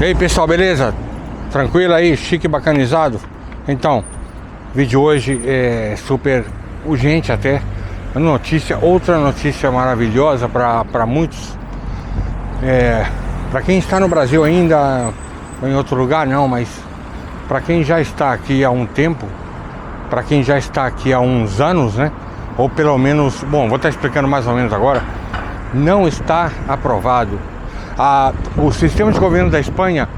E aí pessoal, beleza? Tranquilo aí, chique e bacanizado? Então, o vídeo hoje é super urgente até. Outra notícia maravilhosa para muitos. Para quem está no Brasil ainda, ou em outro lugar não, mas para quem já está aqui há um tempo, para quem já está aqui há uns anos, né? Ou pelo menos, bom, vou estar explicando mais ou menos agora. Não está aprovado. O sistema de governo da Espanha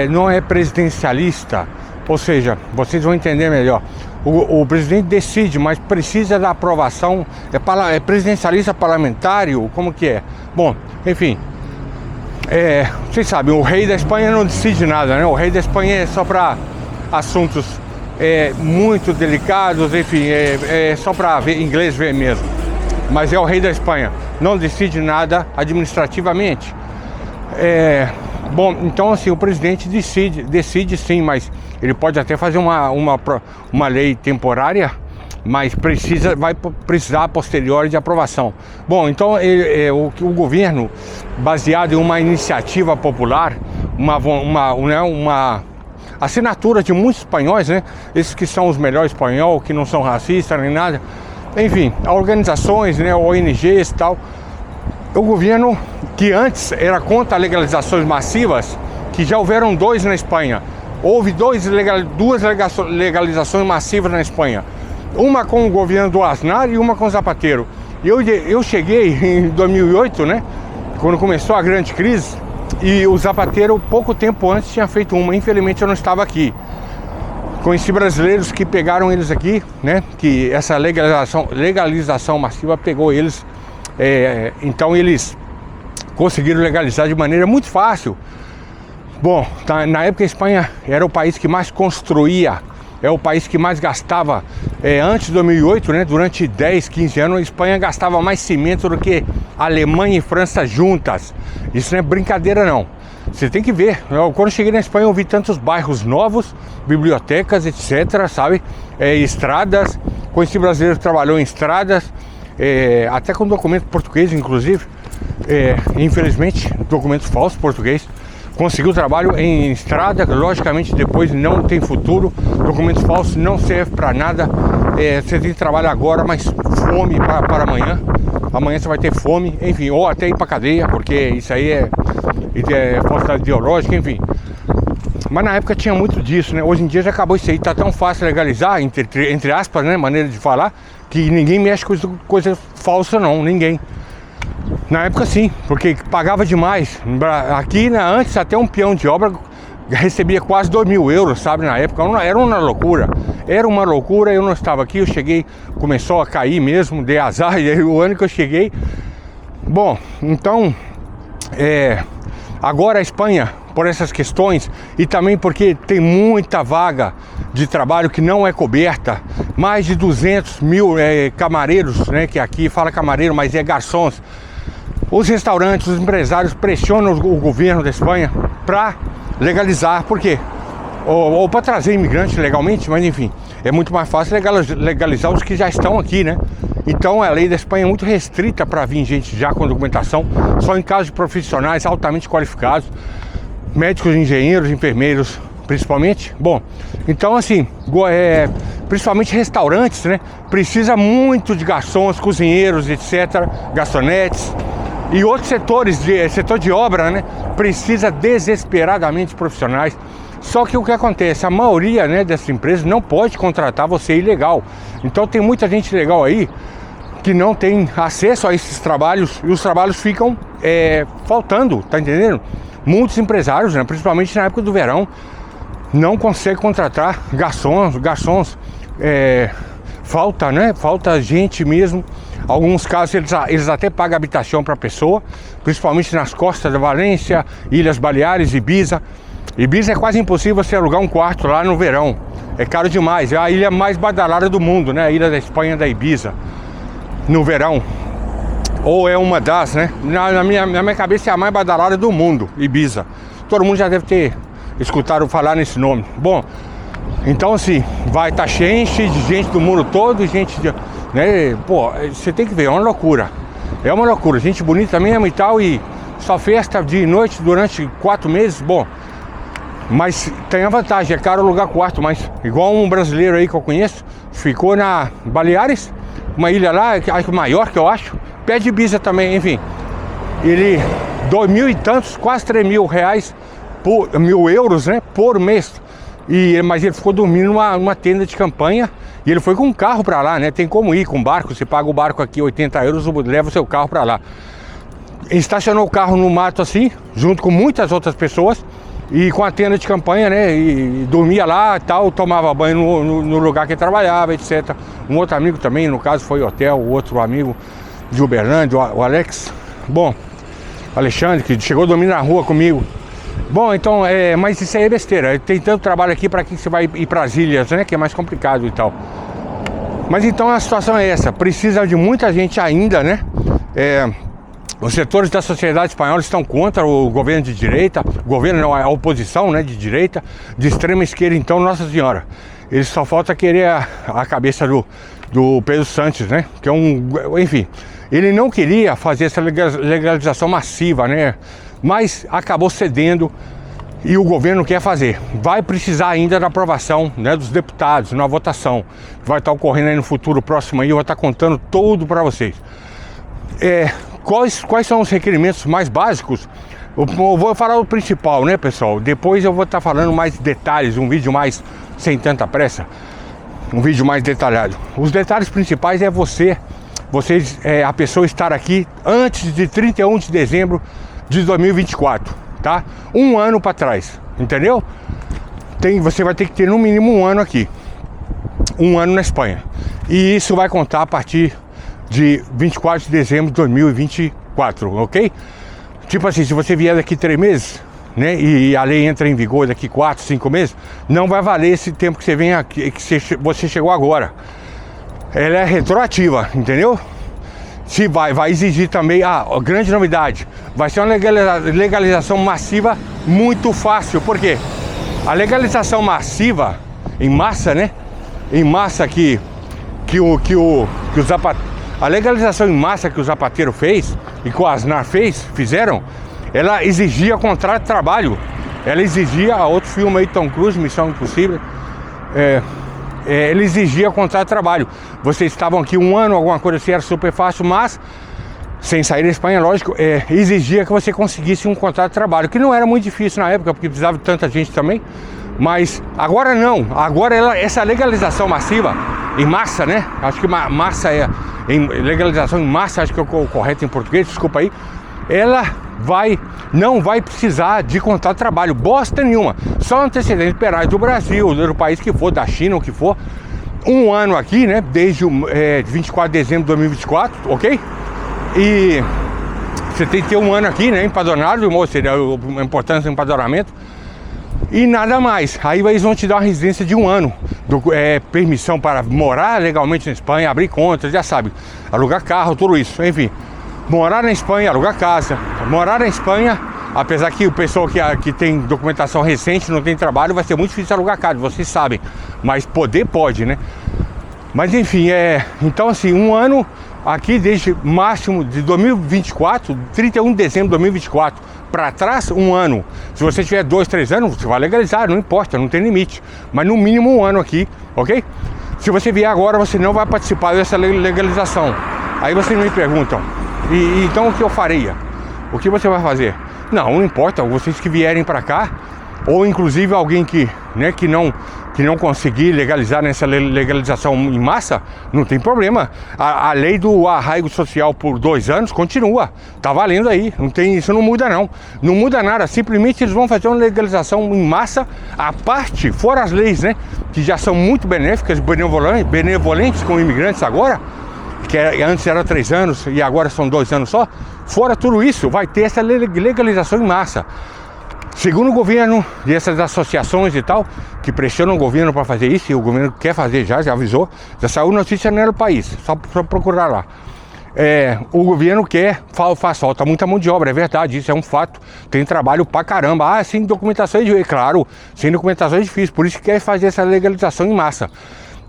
não é presidencialista, ou seja, vocês vão entender melhor. O presidente decide, mas precisa da aprovação. É presidencialista parlamentário? Como que é? Bom, enfim, vocês sabem, o rei da Espanha não decide nada, né? O rei da Espanha é só para assuntos muito delicados, enfim, só para inglês ver mesmo. Mas é o rei da Espanha, não decide nada administrativamente. Bom, então assim, o presidente decide sim, mas ele pode até fazer uma lei temporária, mas vai precisar a posteriori de aprovação. Bom, então o governo, baseado em uma iniciativa popular, uma assinatura de muitos espanhóis, né? Esses que são os melhores espanhóis, que não são racistas nem nada, enfim, organizações, né, ONGs e tal. O governo, que antes era contra legalizações massivas, que já houveram 2 na Espanha. Houve duas legalizações massivas na Espanha. Uma com o governo do Aznar e uma com o Zapatero. Eu cheguei em 2008, né, quando começou a grande crise, e o Zapatero, pouco tempo antes, tinha feito uma. Infelizmente eu não estava aqui. Conheci brasileiros que pegaram eles aqui, né, que essa legalização massiva pegou eles. Então eles conseguiram legalizar de maneira muito fácil. Bom, na época a Espanha era o país que mais construía, é o país que mais gastava. Antes de 2008, né, durante 10, 15 anos, a Espanha gastava mais cimento do que a Alemanha e França juntas. Isso não é brincadeira não. Você tem que ver. Quando eu cheguei na Espanha eu vi tantos bairros novos, bibliotecas, etc, sabe? Estradas. Conheci brasileiro que trabalhou em estradas. Até com documento português, inclusive, infelizmente, documentos falsos português, conseguiu trabalho em estrada. Logicamente depois não tem futuro, documentos falsos não serve para nada. Você tem trabalho agora, mas fome para amanhã. Amanhã você vai ter fome, enfim, ou até ir para cadeia, porque isso aí é falsidade ideológica, enfim. Mas na época tinha muito disso, né? Hoje em dia já acabou isso aí, tá tão fácil legalizar, entre aspas, né? Maneira de falar, que ninguém mexe com coisa falsa não, ninguém. Na época sim, porque pagava demais. Aqui, né, antes até um peão de obra recebia quase 2.000 euros, sabe? Na época era uma loucura. Era uma loucura, eu não estava aqui, eu cheguei, começou a cair mesmo, dei azar, e aí o ano que eu cheguei. Bom, então, agora a Espanha, por essas questões, e também porque tem muita vaga de trabalho que não é coberta, mais de 200 mil camareiros, né, que aqui fala camareiro, mas é garçons. Os restaurantes, os empresários pressionam o governo da Espanha para legalizar, por quê? Ou para trazer imigrantes legalmente, mas enfim, é muito mais fácil legalizar os que já estão aqui, né? Então a lei da Espanha é muito restrita para vir gente já com documentação, só em casos de profissionais altamente qualificados, médicos, engenheiros, enfermeiros, principalmente. Bom, então assim, principalmente restaurantes, né? Precisa muito de garçons, cozinheiros, etc, garçonetes. E outros setores, setor de obra, né? Precisa desesperadamente de profissionais. Só que o que acontece? A maioria, né, dessas empresas não pode contratar você ilegal. Então tem muita gente ilegal aí que não tem acesso a esses trabalhos e os trabalhos ficam faltando, tá entendendo? Muitos empresários, né, principalmente na época do verão, não conseguem contratar garçons. Falta, né? Falta gente mesmo. Alguns casos eles até pagam habitação para a pessoa, principalmente nas costas da Valência, Ilhas Baleares, Ibiza. Ibiza é quase impossível você alugar um quarto lá no verão. É caro demais. É a ilha mais badalada do mundo, né? A ilha da Espanha, da Ibiza, no verão. Ou é uma das, né? Na minha cabeça é a mais badalada do mundo, Ibiza. Todo mundo já deve ter escutado falar nesse nome. Bom, então assim, vai estar cheio de gente do mundo todo, né? Pô, você tem que ver, é uma loucura. É uma loucura, gente bonita mesmo e tal, e só festa de noite durante 4 meses, bom. Mas tem a vantagem, é caro alugar quarto, mas igual um brasileiro aí que eu conheço, ficou na Baleares, uma ilha lá, acho que maior que eu acho, pé de Ibiza também, enfim. Ele, 2.000 e tantos, quase 3.000 reais, por 1.000 euros, né, por mês. Mas ele ficou dormindo numa tenda de campanha e ele foi com um carro para lá, né? Tem como ir com barco, você paga o barco aqui 80 euros, leva o seu carro para lá. Estacionou o carro no mato assim, junto com muitas outras pessoas e com a tenda de campanha, né? E dormia lá e tal, tomava banho no lugar que ele trabalhava, etc. Um outro amigo também, no caso foi hotel, o outro amigo de Uberlândia, o Alex. Bom, Alexandre, que chegou a dormir na rua comigo. Bom, então, mas isso aí é besteira. Tem tanto trabalho aqui para que você vai ir para as ilhas, né? Que é mais complicado e tal. Mas então a situação é essa. Precisa de muita gente ainda, né? Os setores da sociedade espanhola estão contra o governo de direita. O governo não, a oposição, né? De direita, de extrema esquerda. Então, Nossa Senhora. Eles só falta querer a cabeça do Pedro Sánchez, né? Que é enfim, ele não queria fazer essa legalização massiva, né? Mas acabou cedendo e o governo quer fazer. Vai precisar ainda da aprovação, né, dos deputados na votação. Vai estar ocorrendo aí no futuro próximo aí, eu vou estar contando tudo para vocês. Quais são os requerimentos mais básicos? Eu vou falar o principal, né, pessoal? Depois eu vou estar falando mais detalhes, um vídeo mais sem tanta pressa, um vídeo mais detalhado. Os detalhes principais é a pessoa estar aqui antes de 31 de dezembro de 2024, tá? Um ano para trás, entendeu? Você vai ter que ter no mínimo um ano aqui, um ano na Espanha. E isso vai contar a partir de 24 de dezembro de 2024, ok? Tipo assim, se você vier daqui 3 meses, né? E a lei entra em vigor daqui 4, 5 meses, não vai valer esse tempo que você vem aqui, que você chegou agora. Ela é retroativa, entendeu? Se vai exigir também, grande novidade, vai ser uma legalização massiva muito fácil. Por quê? A legalização massiva, em massa, né? Em massa a legalização em massa que o Zapatero fez e que o Aznar fizeram, ela exigia contrato de trabalho. Ela exigia, outro filme aí, Tom Cruise, Missão Impossível, ele exigia contrato de trabalho. Vocês estavam aqui um ano, alguma coisa assim, era super fácil, mas sem sair da Espanha, lógico, exigia que você conseguisse um contrato de trabalho, que não era muito difícil na época, porque precisava de tanta gente também. Mas agora não, agora essa legalização massiva, em massa, né? Acho que legalização em massa, acho que é o correto em português, desculpa aí. Ela não vai precisar de contrato de trabalho, bosta nenhuma. Só antecedentes penais do Brasil, do país que for, da China, o que for. Um ano aqui, né? Desde 24 de dezembro de 2024, ok? E você tem que ter um ano aqui, né? Empadronado, seria a importância do empadronamento. E nada mais. Aí eles vão te dar uma residência de um ano, permissão para morar legalmente na Espanha, abrir contas, já sabe, alugar carro, tudo isso, enfim. Morar na Espanha, alugar casa. Morar na Espanha, apesar que o pessoal que tem documentação recente, não tem trabalho, vai ser muito difícil alugar casa, vocês sabem. Mas pode, né? Mas enfim, então assim, um ano aqui desde máximo de 2024, 31 de dezembro de 2024 para trás, um ano. Se você tiver 2, 3 anos, você vai legalizar, não importa, não tem limite. Mas no mínimo um ano aqui, ok? Se você vier agora, você não vai participar dessa legalização. Aí vocês me perguntam, então o que eu faria? O que você vai fazer? Não importa, vocês que vierem para cá, ou inclusive alguém que não conseguir legalizar nessa legalização em massa, não tem problema. A lei do arraigo social por 2 anos continua, tá valendo aí, isso não muda não. Não muda nada, simplesmente eles vão fazer uma legalização em massa, à parte, fora as leis, né, que já são muito benéficas, benevolentes com imigrantes agora, que antes era 3 anos e agora são 2 anos só. Fora tudo isso, vai ter essa legalização em massa. Segundo o governo e essas associações e tal, que pressionam o governo para fazer isso, e o governo quer fazer já avisou, já saiu notícia no país, só procurar lá. O governo faz falta muita mão de obra, é verdade, isso é um fato, tem trabalho pra caramba. Sem documentação é claro, sem documentação é difícil, por isso que quer fazer essa legalização em massa.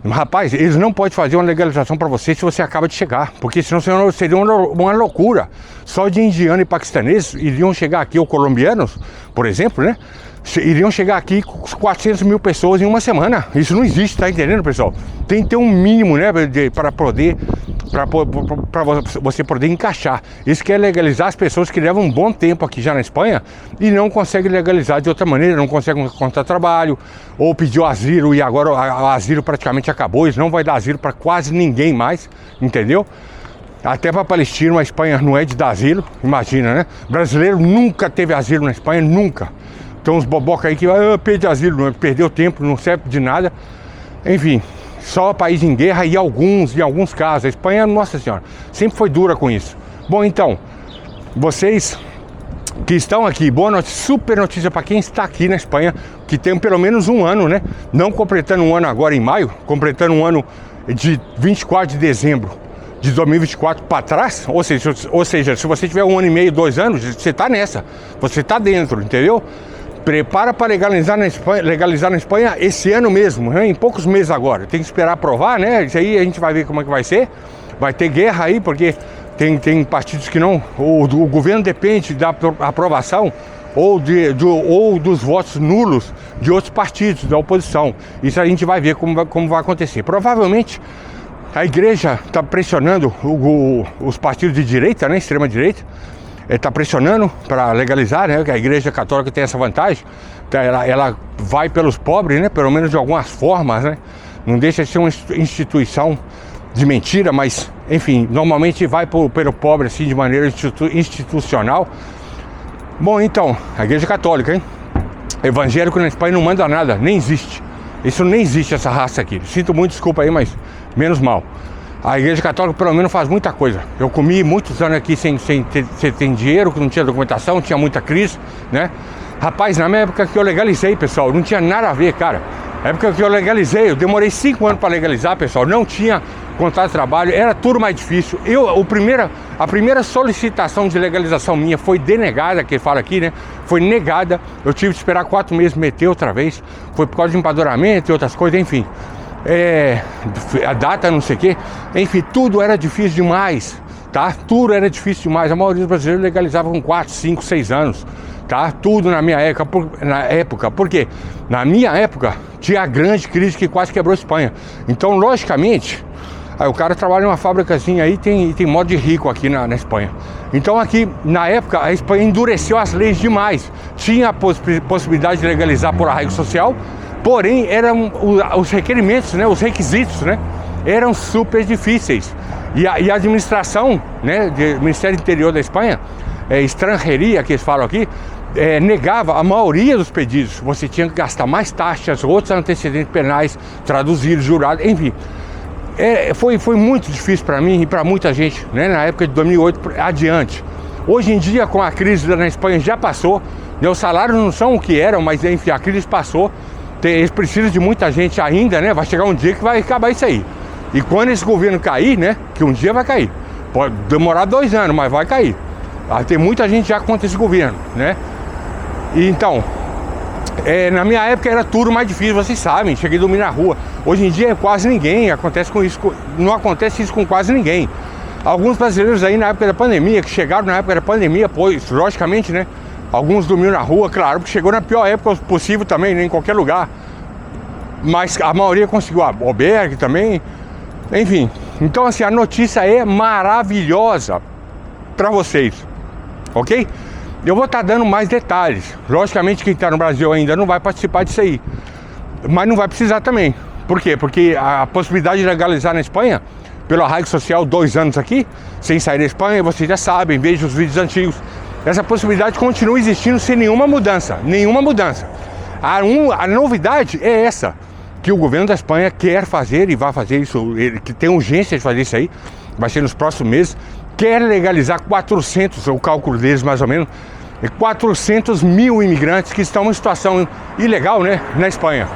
Rapaz, eles não podem fazer uma legalização para você se você acaba de chegar, porque senão seria uma loucura. Só de indiano e paquistaneses iriam chegar aqui, ou colombianos, por exemplo, né? Iriam chegar aqui com 400 mil pessoas em uma semana. Isso não existe, tá entendendo, pessoal? Tem que ter um mínimo, né, para você poder encaixar. Isso quer legalizar as pessoas que levam um bom tempo aqui já na Espanha e não conseguem legalizar de outra maneira, não conseguem encontrar trabalho, ou pediu asilo e agora o asilo praticamente acabou. Isso não vai dar asilo para quase ninguém mais, entendeu? Até para palestino, a Espanha não é de dar asilo, imagina, né? Brasileiro nunca teve asilo na Espanha, nunca. Então uns boboca aí que perde asilo, perdeu tempo, não serve de nada. Enfim, só país em guerra e em alguns casos. A Espanha, nossa senhora, sempre foi dura com isso. Bom, então, vocês que estão aqui, boa notícia, super notícia para quem está aqui na Espanha, que tem pelo menos um ano, né? Não completando um ano agora em maio, completando um ano de 24 de dezembro de 2024 para trás, ou seja, se você tiver um ano e meio, 2 anos, você está nessa, você está dentro, entendeu? Prepara para legalizar na Espanha esse ano mesmo, né? Em poucos meses agora. Tem que esperar aprovar, né? Isso aí a gente vai ver como é que vai ser. Vai ter guerra aí, porque tem partidos que não... O governo depende da aprovação ou dos votos nulos de outros partidos da oposição. Isso a gente vai ver como vai acontecer. Provavelmente a igreja está pressionando os partidos de direita, né? Extrema-direita. Está pressionando para legalizar, né? Que a igreja católica tem essa vantagem, ela vai pelos pobres, né? Pelo menos de algumas formas, né? Não deixa de ser uma instituição de mentira, mas enfim, normalmente vai pelo pobre assim de maneira institucional. Bom, então, a igreja católica, hein? Evangélico na Espanha não manda nada, nem existe. Isso nem existe, essa raça aqui. Sinto muito, desculpa aí, mas menos mal. A igreja católica pelo menos faz muita coisa. Eu comi muitos anos aqui sem ter dinheiro, que não tinha documentação, tinha muita crise, né? Rapaz, na minha época que eu legalizei, pessoal, não tinha nada a ver, cara. Na época que eu legalizei, eu demorei 5 anos para legalizar, pessoal. Não tinha contrato de trabalho, era tudo mais difícil. A primeira solicitação de legalização minha foi denegada, que fala aqui, né? Foi negada. Eu tive que esperar 4 meses meter outra vez. Foi por causa de empadronamento e outras coisas, enfim. A data, não sei o que, enfim, tudo era difícil demais, tá? Tudo era difícil demais. A maioria dos brasileiros legalizava com 4, 5, 6 anos, tá? Tudo na minha época, porque na minha época tinha a grande crise que quase quebrou a Espanha. Então, logicamente, aí o cara trabalha em uma fábricazinha aí, tem modo de rico aqui na Espanha. Então aqui, na época, a Espanha endureceu as leis demais. Tinha a possibilidade de legalizar por arraigo social, porém, eram os requerimentos, né, os requisitos, né, eram super difíceis. E a administração, né, do Ministério do Interior da Espanha, estrangeria, que eles falam aqui, negava a maioria dos pedidos. Você tinha que gastar mais taxas, outros antecedentes penais, traduzidos, jurados, enfim. Foi muito difícil para mim e para muita gente, né, na época de 2008 adiante. Hoje em dia, com a crise na Espanha já passou, né, os salários não são o que eram, mas enfim, a crise passou. Eles precisam de muita gente ainda, né? Vai chegar um dia que vai acabar isso aí. E quando esse governo cair, né? Que um dia vai cair. Pode demorar 2 anos, mas vai cair. Tem muita gente já contra esse governo, né? E então, na minha época era tudo mais difícil, vocês sabem. Cheguei a dormir na rua. Hoje em dia quase ninguém acontece com isso. Não acontece isso com quase ninguém. Alguns brasileiros aí na época da pandemia, que chegaram na época da pandemia, pois, logicamente, né? Alguns dormiram na rua, claro, porque chegou na pior época possível também, né, em qualquer lugar. Mas a maioria conseguiu albergue também. Enfim, então assim, a notícia é maravilhosa para vocês, ok? Eu vou estar dando mais detalhes. Logicamente quem está no Brasil ainda não vai participar disso aí, mas não vai precisar também. Por quê? Porque a possibilidade de legalizar na Espanha, pelo arraigo social, 2 anos aqui, sem sair da Espanha, vocês já sabem, vejam os vídeos antigos. Essa possibilidade continua existindo sem nenhuma mudança, A novidade é essa, que o governo da Espanha quer fazer e vai fazer isso, que tem urgência de fazer isso aí, vai ser nos próximos meses, quer legalizar 400, o cálculo deles mais ou menos, 400 mil imigrantes que estão em situação ilegal, né, na Espanha.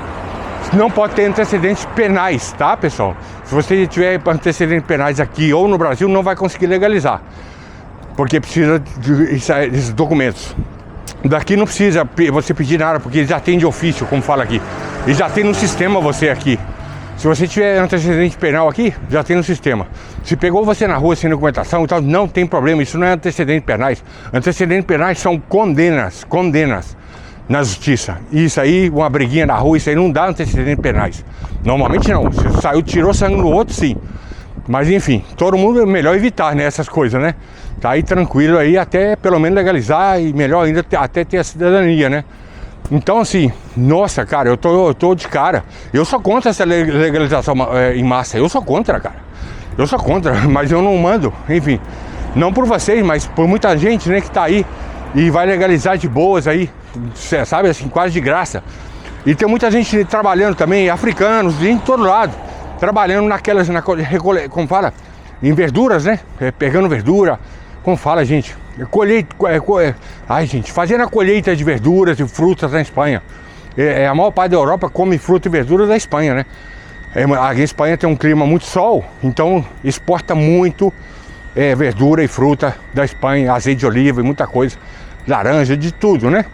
Não pode ter antecedentes penais, tá, pessoal? Se você tiver antecedentes penais aqui ou no Brasil, não vai conseguir legalizar, porque precisa desses documentos. Daqui não precisa você pedir nada, porque já tem de ofício, como fala aqui. E já tem no sistema você aqui. Se você tiver antecedente penal aqui, já tem no sistema. Se pegou você na rua sem documentação e tal, não tem problema, isso não é antecedentes penais. Antecedentes penais são condenas na justiça. E isso aí, uma briguinha na rua, isso aí não dá antecedentes penais. Normalmente não, você saiu, tirou sangue no outro, sim. Mas enfim, todo mundo é melhor evitar, né, essas coisas, né? Tá aí tranquilo aí, até pelo menos legalizar e melhor ainda até ter a cidadania, né? Então assim, nossa, cara, eu tô de cara. Eu sou contra essa legalização em massa, eu sou contra, cara. Eu sou contra, mas eu não mando, enfim. Não por vocês, mas por muita gente, né, que tá aí e vai legalizar de boas aí, sabe, assim, quase de graça. E tem muita gente trabalhando também, africanos, de todo lado, trabalhando naquelas, como fala, em verduras, né, pegando verdura, como fala, gente, fazendo a colheita de verduras e frutas na Espanha. A maior parte da Europa come fruta e verduras da Espanha, né. A Espanha tem um clima muito sol, então exporta muito verdura e fruta da Espanha, azeite de oliva e muita coisa, laranja, de tudo, né,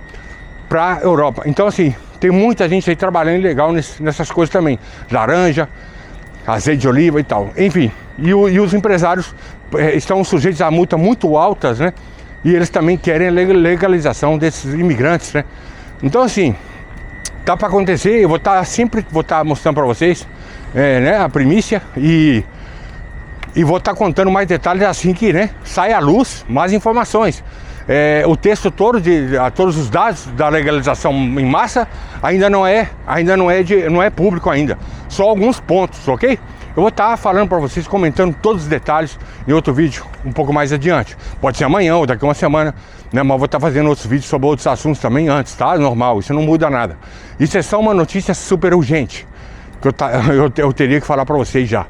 pra Europa. Então assim, tem muita gente aí trabalhando legal nessas coisas também, laranja, azeite de oliva e tal, enfim. E os empresários estão sujeitos a multas muito altas, né, e eles também querem a legalização desses imigrantes, né. Então assim, tá para acontecer, eu vou estar mostrando para vocês, né, a primícia e vou estar contando mais detalhes assim que, né, sai à luz mais informações. O texto todo todos os dados da legalização em massa ainda não é público ainda, só alguns pontos, ok? Eu vou estar falando para vocês, comentando todos os detalhes em outro vídeo um pouco mais adiante. Pode ser amanhã ou daqui a uma semana, né? Mas vou estar fazendo outros vídeos sobre outros assuntos também antes, tá? Normal, isso não muda nada. Isso é só uma notícia super urgente que eu teria que falar para vocês já.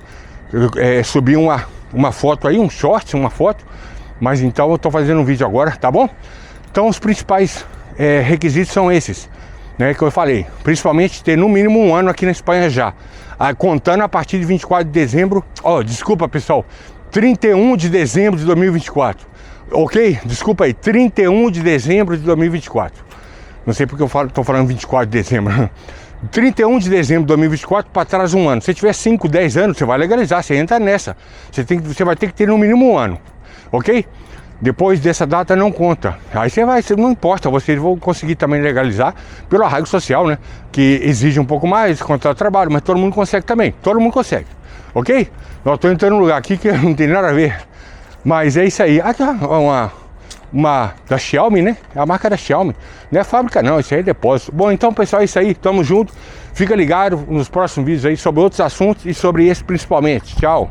Subi uma foto aí, um short, uma foto. Mas então eu estou fazendo um vídeo agora, tá bom? Então os principais requisitos são esses, né, que eu falei. Principalmente ter no mínimo 1 ano aqui na Espanha já. Contando a partir de 24 de dezembro... desculpa pessoal, 31 de dezembro de 2024. Ok? Desculpa aí, 31 de dezembro de 2024. Não sei porque estou falando 24 de dezembro. 31 de dezembro de 2024 para trás 1 ano. Se tiver 5, 10 anos, você vai legalizar, você entra nessa. Você vai ter que ter no mínimo 1 ano. Ok? Depois dessa data não conta. Aí não importa, vocês vão conseguir também legalizar pelo arraigo social, né? Que exige um pouco mais, contrato de trabalho, mas todo mundo consegue também. Todo mundo consegue. Ok? Eu estou entrando num lugar aqui que não tem nada a ver. Mas é isso aí. Tá, uma da Xiaomi, né? É a marca da Xiaomi. Não é fábrica não, isso aí é depósito. Bom, então pessoal, é isso aí. Tamo junto. Fica ligado nos próximos vídeos aí sobre outros assuntos e sobre esse principalmente. Tchau.